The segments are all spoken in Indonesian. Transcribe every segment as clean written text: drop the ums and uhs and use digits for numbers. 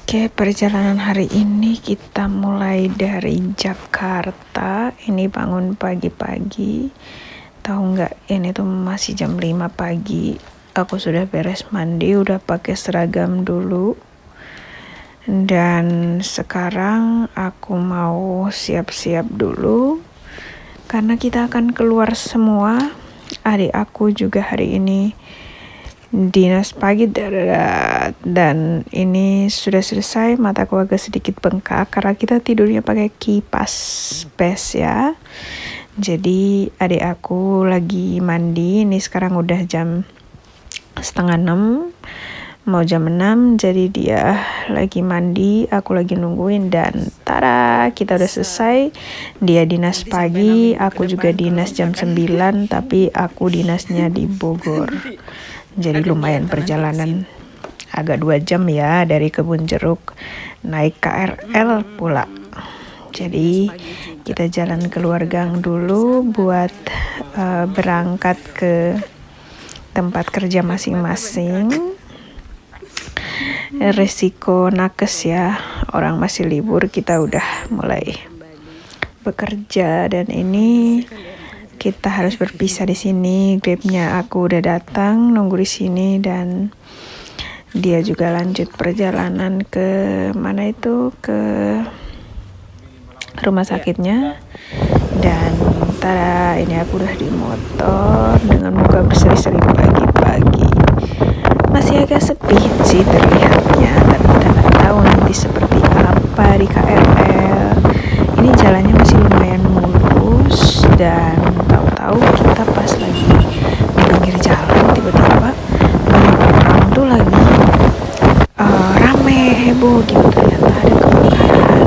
Oke, perjalanan hari ini kita mulai dari Jakarta. Ini bangun pagi-pagi. Tahu nggak, ini tuh masih jam 5 pagi. Aku sudah beres mandi, udah pakai seragam dulu. Dan sekarang aku mau siap-siap dulu. Karena kita akan keluar semua. Adik aku juga hari ini dinas pagi dan ini sudah selesai. Mataku agak sedikit bengkak karena kita tidurnya pakai kipas spes ya. Jadi adik aku lagi mandi. Ini sekarang udah jam 5:30 mau jam 6, jadi dia lagi mandi, aku lagi nungguin dan tada, kita udah selesai. Dia dinas pagi, aku juga dinas jam 9, tapi aku dinasnya di Bogor. Jadi lumayan perjalanan agak 2 jam ya dari Kebun Jeruk naik KRL pula. Jadi kita jalan keluar gang dulu buat berangkat ke tempat kerja masing-masing. Resiko nakes ya, orang masih libur, kita udah mulai bekerja dan ini kita harus berpisah di sini. Grabnya aku udah datang, nunggu di sini dan dia juga lanjut perjalanan ke mana itu, ke rumah sakitnya. Dan tada, ini aku udah di motor dengan muka berseri-seri pagi-pagi. Masih agak sepi sih terlihatnya, tapi kita nggak tahu nanti seperti apa di KRL. Ini jalannya masih lumayan mulus dan tahu-tahu kita pas lagi di pinggir jalan tiba-tiba banyak orang tuh lagi rame heboh gitu. Ternyata ada kebakaran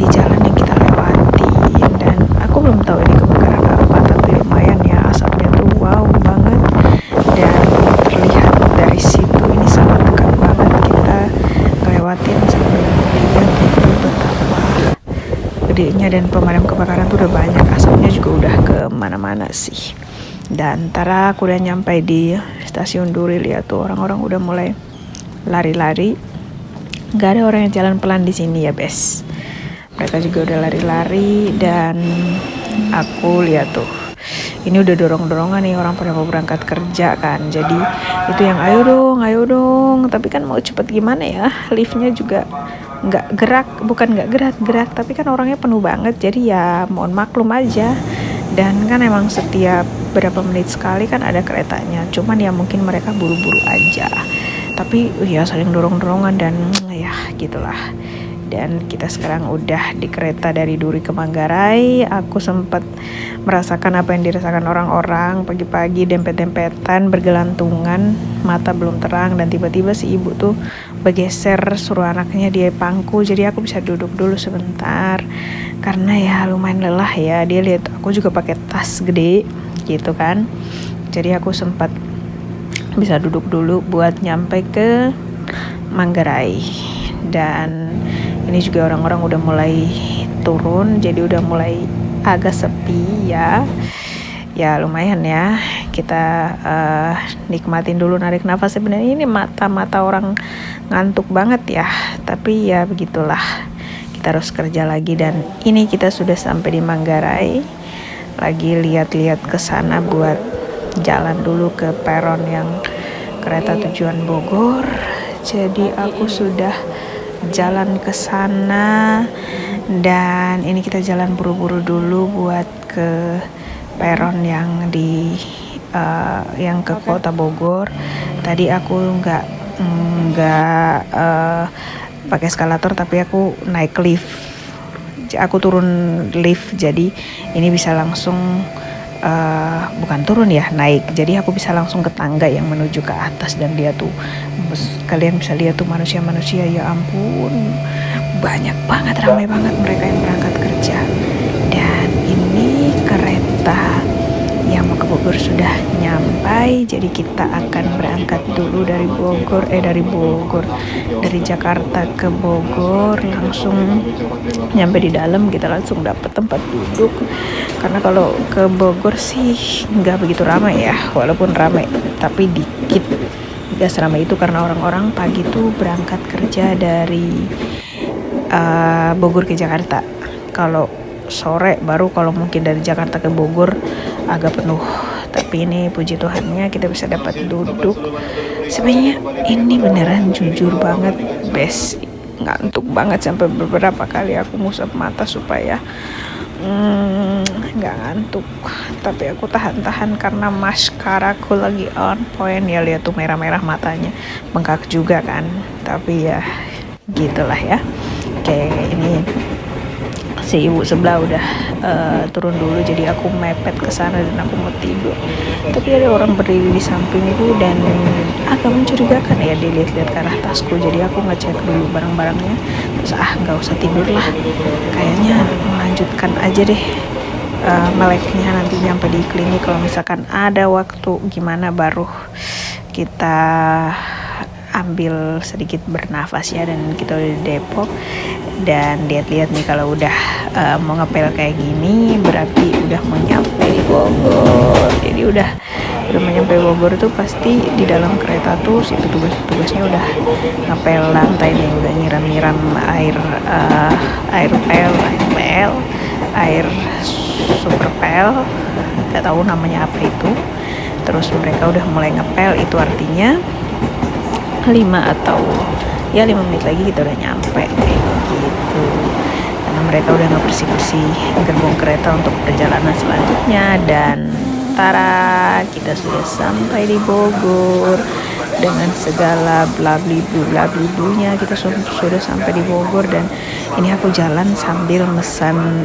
di jalan yang kita lewatin dan aku belum tahu ini kebakaran apa, tapi lumayan ya, asapnya tuh wow banget dan terlihat dari situ ini sangat dekat banget kita ngelewatin sambil lihat itu betapa gedenya, dan pemadam kebakaran tuh udah banyak, asapnya juga udah ke mana-mana sih. Dan antara aku udah nyampe di stasiun Duri, lihat tuh orang-orang udah mulai lari-lari. Gak ada orang yang jalan pelan di sini ya bes, mereka juga udah lari-lari. Dan aku lihat tuh ini udah dorong-dorongan nih, orang pada mau berangkat kerja kan. Jadi itu yang ayo dong. Tapi kan mau cepet gimana ya, liftnya juga nggak gerak, tapi kan orangnya penuh banget. Jadi ya mohon maklum aja. Dan kan emang setiap berapa menit sekali kan ada keretanya. Cuman ya mungkin mereka buru-buru aja. Tapi ya saling dorong-dorongan dan ya gitulah. Dan kita sekarang udah di kereta dari Duri ke Manggarai. Aku sempat merasakan apa yang dirasakan orang-orang pagi-pagi, dempet-dempetan, bergelantungan, mata belum terang, dan tiba-tiba si ibu tuh bergeser suruh anaknya di pangku. Jadi aku bisa duduk dulu sebentar karena ya lumayan lelah ya. Dia lihat aku juga pakai tas gede gitu kan. Jadi aku sempat bisa duduk dulu buat nyampe ke Manggarai. Dan ini juga orang-orang udah mulai turun, jadi udah mulai agak sepi ya. Ya lumayan ya, kita nikmatin dulu, narik nafas. Sebenarnya ini mata orang ngantuk banget ya, tapi ya begitulah, kita harus kerja lagi. Dan ini kita sudah sampai di Manggarai, lagi lihat-lihat ke sana buat jalan dulu ke peron yang kereta tujuan Bogor. Jadi aku sudah jalan ke sana dan ini kita jalan buru-buru dulu buat ke peron yang di yang ke kota Bogor. Tadi aku nggak pakai eskalator, tapi aku naik lift. Aku turun lift, jadi ini bisa langsung bukan turun ya, naik. Jadi aku bisa langsung ke tangga yang menuju ke atas. Dan dia tuh, kalian bisa lihat tuh manusia-manusia, ya ampun, banyak banget, ramai banget mereka yang berangkat kerja. Dan ini kereta yang mau ke Bogor sudah nyampai, jadi kita akan berangkat dulu dari Jakarta ke Bogor. Langsung nyampe di dalam kita langsung dapat tempat duduk, karena kalau ke Bogor sih nggak begitu ramai ya, walaupun ramai tapi dikit, gak seramai itu karena orang-orang pagi tuh berangkat kerja dari Bogor ke Jakarta. Kalau sore baru kalau mungkin dari Jakarta ke Bogor agak penuh. Tapi ini puji Tuhannya kita bisa dapat duduk. Sebenarnya ini beneran jujur banget best, ngantuk banget sampai beberapa kali aku ngusap mata supaya nggak ngantuk. Tapi aku tahan-tahan karena maskaraku lagi on point. Ya lihat tuh merah-merah matanya, bengkak juga kan. Tapi ya gitulah ya. Oke, ini si ibu sebelah udah turun dulu, jadi aku mepet ke sana dan aku mau tidur. Tapi ada orang berdiri di sampingku dan agak mencurigakan ya, dia lihat-lihat ke arah tasku. Jadi aku ngecek dulu barang-barangnya, terus nggak usah tidur lah, kayaknya melanjutkan aja deh meleknya nanti nyampe di klinik. Kalau misalkan ada waktu gimana baru kita ambil sedikit bernafas ya. Dan kita udah di Depok dan lihat-lihat nih kalau udah mau ngepel kayak gini berarti udah mau nyampe di Bogor. Jadi udah mau nyampe Bogor tuh pasti di dalam kereta tuh si petugas-petugasnya udah ngepel lantai nih, udah nyiram-nyiram air super pel, nggak tahu namanya apa itu. Terus mereka udah mulai ngepel, itu artinya 5 menit lagi kita udah nyampe gitu. Karena mereka udah ngebersih-bersih gerbong kereta untuk perjalanan selanjutnya. Dan tara, kita sudah sampai di Bogor dengan segala blabliblu-blabliblunya. Kita sudah sampai di Bogor dan ini aku jalan sambil mesen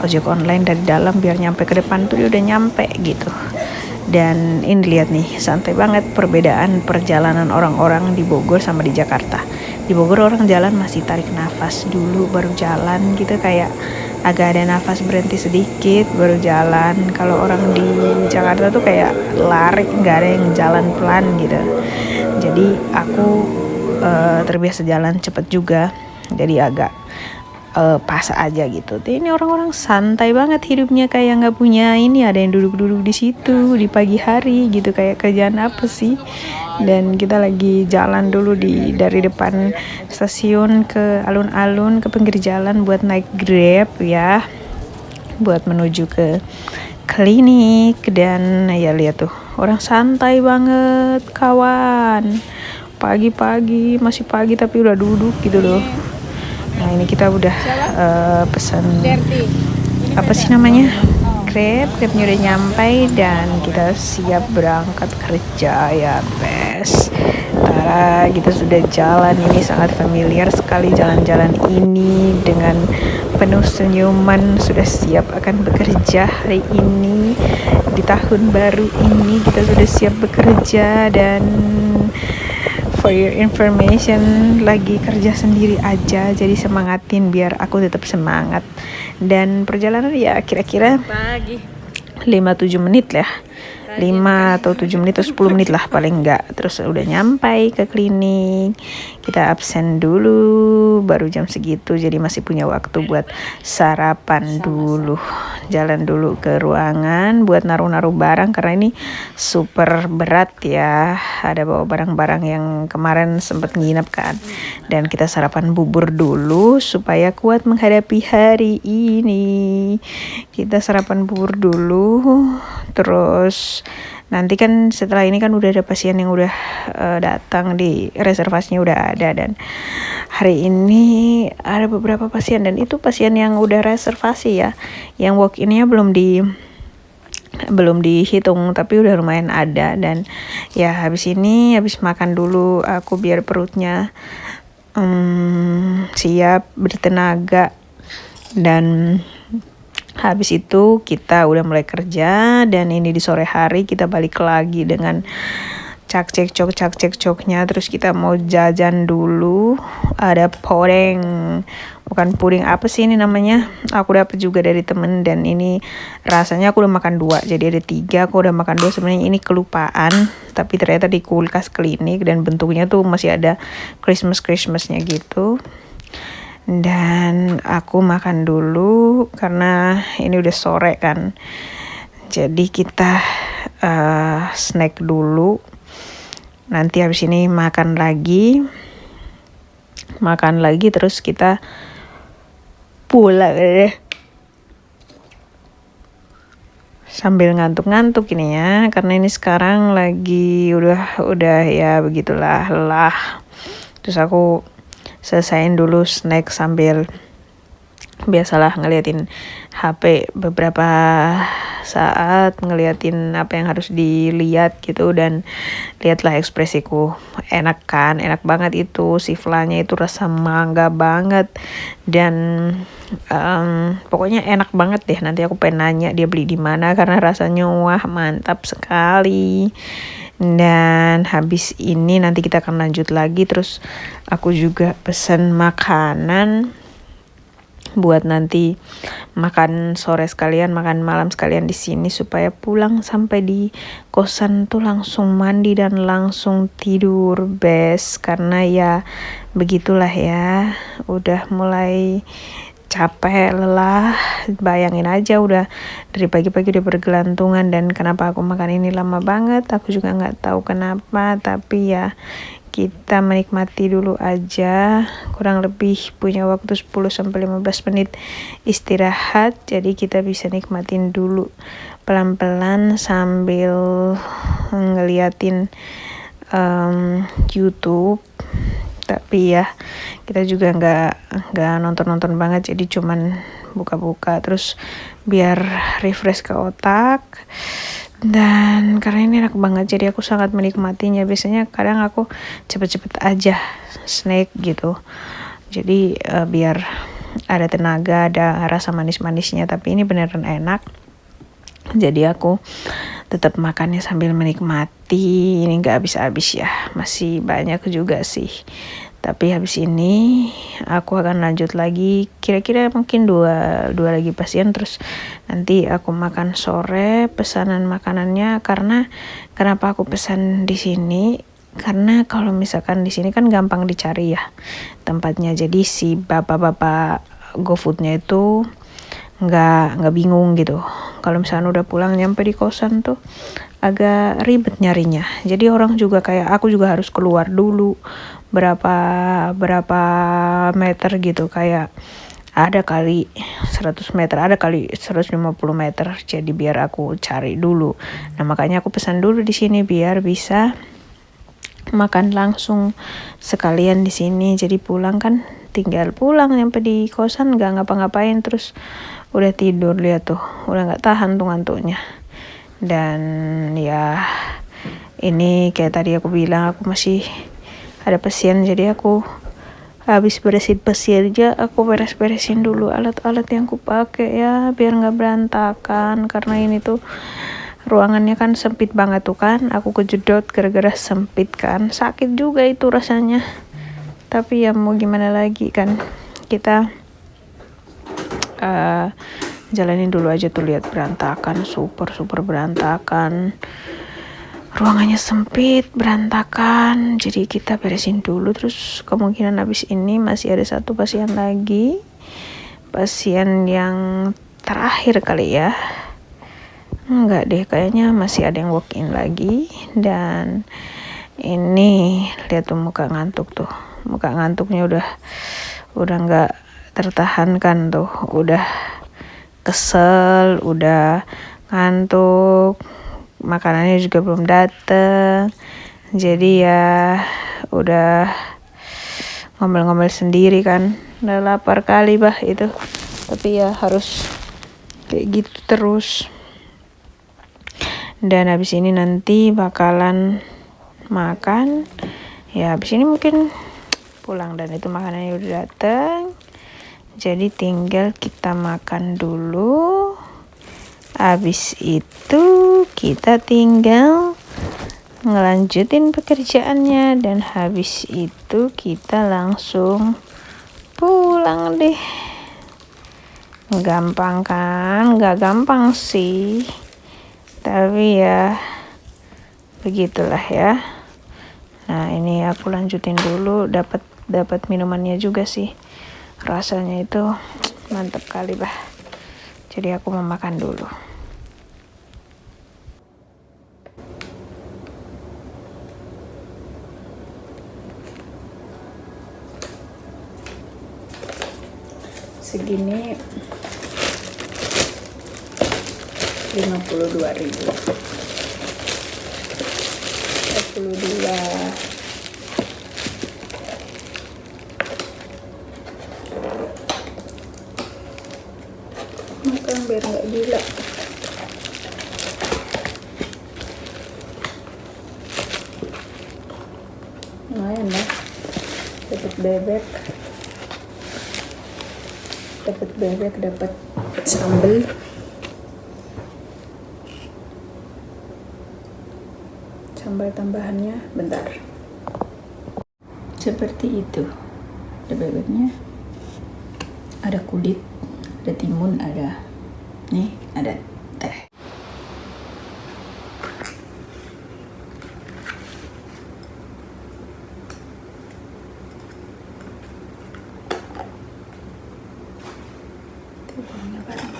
ojek online dari dalam biar nyampe ke depan tuh dia udah nyampe gitu. Dan ini lihat nih, santai banget perbedaan perjalanan orang-orang di Bogor sama di Jakarta. Di Bogor orang jalan masih tarik nafas dulu baru jalan gitu, kayak agak ada nafas berhenti sedikit baru jalan. Kalau orang di Jakarta tuh kayak lari, nggak ada yang jalan pelan gitu. Jadi aku terbiasa jalan cepet juga, jadi agak pas aja gitu. Ini orang-orang santai banget hidupnya, kayak nggak punya ini, ada yang duduk-duduk di situ di pagi hari gitu, kayak kerjaan apa sih. Dan kita lagi jalan dulu dari depan stasiun ke alun-alun ke pinggir jalan buat naik Grab ya, buat menuju ke klinik. Dan ya lihat tuh orang santai banget kawan, pagi-pagi, masih pagi tapi udah duduk gitu loh. Nah ini kita udah pesan apa sih namanya, Grabnya udah nyampe dan kita siap berangkat kerja ya bes. Tara, kita sudah jalan, ini sangat familiar sekali jalan-jalan ini dengan penuh senyuman. Sudah siap akan bekerja hari ini, di tahun baru ini kita sudah siap bekerja. Dan for your information, lagi kerja sendiri aja, jadi semangatin biar aku tetap semangat. Dan perjalanan ya kira-kira 5-7 menit lah, 5 atau 7 menit atau 10 menit lah paling enggak. Terus udah nyampai ke klinik, kita absen dulu baru jam segitu, jadi masih punya waktu buat sarapan dulu, jalan dulu ke ruangan buat naruh-naruh barang karena ini super berat ya, ada bawa barang-barang yang kemarin sempat nginep kan. Dan kita sarapan bubur dulu supaya kuat menghadapi hari ini. Kita sarapan bubur dulu, terus nanti kan setelah ini kan udah ada pasien yang udah datang, di reservasinya udah ada. Dan hari ini ada beberapa pasien, dan itu pasien yang udah reservasi ya, yang walk innya belum dihitung tapi udah lumayan ada. Dan ya habis makan dulu aku biar perutnya siap bertenaga. Dan habis itu kita udah mulai kerja, dan ini di sore hari kita balik lagi dengan cak-cek-coknya. Terus kita mau jajan dulu, ada bukan puding, apa sih ini namanya, aku dapat juga dari temen. Dan ini rasanya aku udah makan 2, jadi ada 3, aku udah makan 2. Sebenarnya ini kelupaan, tapi ternyata di kulkas klinik dan bentuknya tuh masih ada Christmasnya gitu. Dan aku makan dulu karena ini udah sore kan, jadi kita snack dulu. nanti habis ini makan lagi terus kita pulang deh. Sambil ngantuk-ngantuk ini ya, karena ini sekarang lagi udah ya begitulah, lelah. Terus aku selesain dulu snack sambil biasalah ngeliatin HP beberapa saat, ngeliatin apa yang harus dilihat gitu, dan lihatlah ekspresiku. Enak kan, enak banget itu, si flanya itu rasa mangga banget, dan pokoknya enak banget deh. Nanti aku pengen nanya dia beli di mana karena rasanya wah mantap sekali. Dan habis ini nanti kita akan lanjut lagi, terus aku juga pesan makanan buat nanti makan sore sekalian, makan malam sekalian di sini, supaya pulang sampai di kosan tuh langsung mandi dan langsung tidur best. Karena ya begitulah ya, udah mulai capek, lelah. Bayangin aja udah dari pagi-pagi udah bergelantungan, dan kenapa aku makan ini lama banget aku juga nggak tahu kenapa, tapi ya kita menikmati dulu aja. Kurang lebih punya waktu 10-15 menit istirahat, jadi kita bisa nikmatin dulu pelan-pelan sambil ngeliatin YouTube. Tapi ya kita juga nggak nonton banget, jadi cuman buka-buka terus biar refresh ke otak. Dan karena ini enak banget, jadi aku sangat menikmatinya. Biasanya kadang aku cepet-cepet aja snack gitu, jadi biar ada tenaga, ada rasa manis-manisnya. Tapi ini beneran enak, jadi aku tetap makannya sambil menikmati. Ini gak habis-habis ya, masih banyak juga sih. Tapi habis ini aku akan lanjut lagi, kira-kira mungkin dua lagi pasien, terus nanti aku makan sore. Pesanan makanannya, karena kenapa aku pesan di sini, karena kalau misalkan di sini kan gampang dicari ya tempatnya, jadi si bapak-bapak GoFoodnya itu nggak bingung gitu. Kalau misalnya udah pulang nyampe di kosan tuh agak ribet nyarinya, jadi orang juga kayak aku juga harus keluar dulu berapa meter gitu, kayak ada kali 100 meter, ada kali 150 meter, jadi biar aku cari dulu. Nah makanya aku pesan dulu di sini biar bisa makan langsung sekalian di sini. Jadi pulang kan tinggal pulang, nyampe di kosan nggak ngapa-ngapain, terus udah tidur. Lihat tuh udah nggak tahan tuh ngantuknya. Dan ya ini kayak tadi aku bilang, aku masih ada pasien, jadi aku habis beresin pasien aja aku beres-beresin dulu alat-alat yang aku pakai ya, biar nggak berantakan. Karena ini tuh ruangannya kan sempit banget tuh kan, aku kejedot gara-gara sempit kan, sakit juga itu rasanya. Tapi ya mau gimana lagi kan, kita jalanin dulu aja tuh. Lihat berantakan, super berantakan, ruangannya sempit, berantakan, jadi kita beresin dulu. Terus kemungkinan habis ini masih ada satu pasien lagi, pasien yang terakhir kali ya, enggak deh kayaknya masih ada yang walk in lagi. Dan ini lihat tuh muka ngantuknya udah nggak tertahankan tuh, udah kesel, udah ngantuk, makanannya juga belum dateng, jadi ya udah ngomel-ngomel sendiri kan, udah lapar kali bah itu. Tapi ya harus kayak gitu terus. Dan habis ini nanti bakalan makan ya, habis ini mungkin pulang, dan itu makanannya udah dateng, jadi tinggal kita makan dulu. Habis itu kita tinggal ngelanjutin pekerjaannya, dan habis itu kita langsung pulang deh. Gampang kan? Gak gampang sih, tapi ya begitulah ya. Nah ini aku lanjutin dulu, dapat minumannya juga sih, rasanya itu mantap kali bah. Jadi aku mau makan dulu. segini 52.000. 42. Makan biar nggak gila. Lumayan lah, dapat bebek, dapat sambal. Sambal tambahannya bentar. Seperti itu. Ada bebeknya, ada kulit, ada timun, ada teh. Timunnya bareng.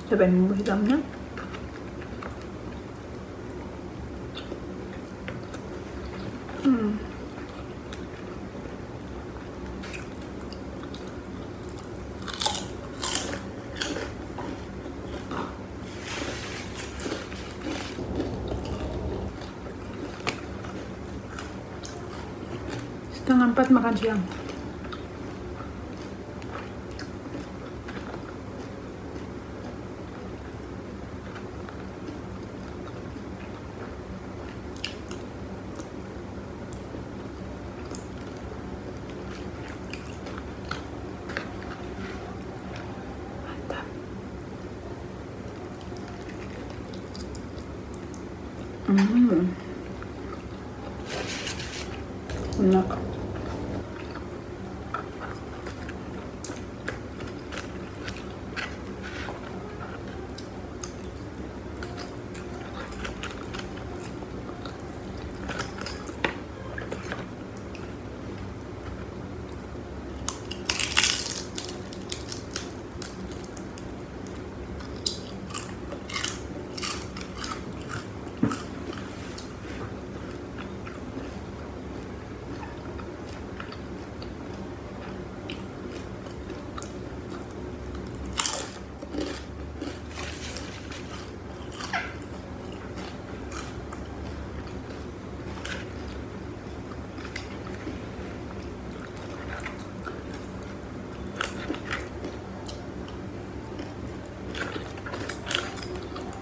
Cobain bumbu hitamnya. Setengah 4 makan siang. Enak.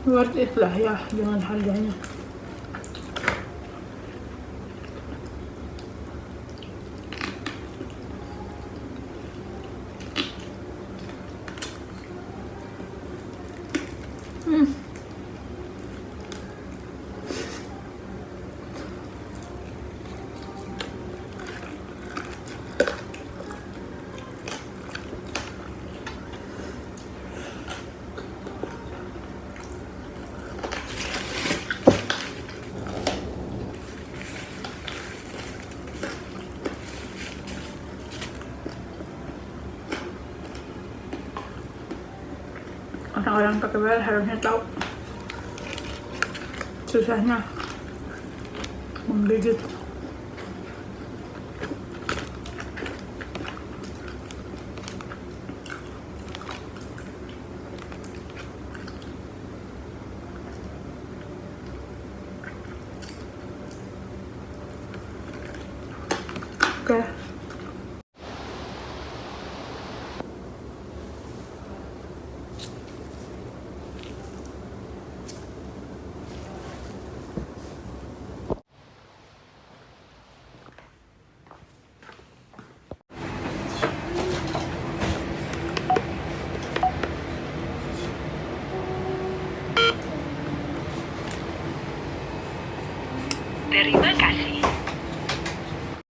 Worth it lah ya dengan harganya. Orang-orang KPBL harusnya tahu susahnya menggigit. Oke. Terima kasih.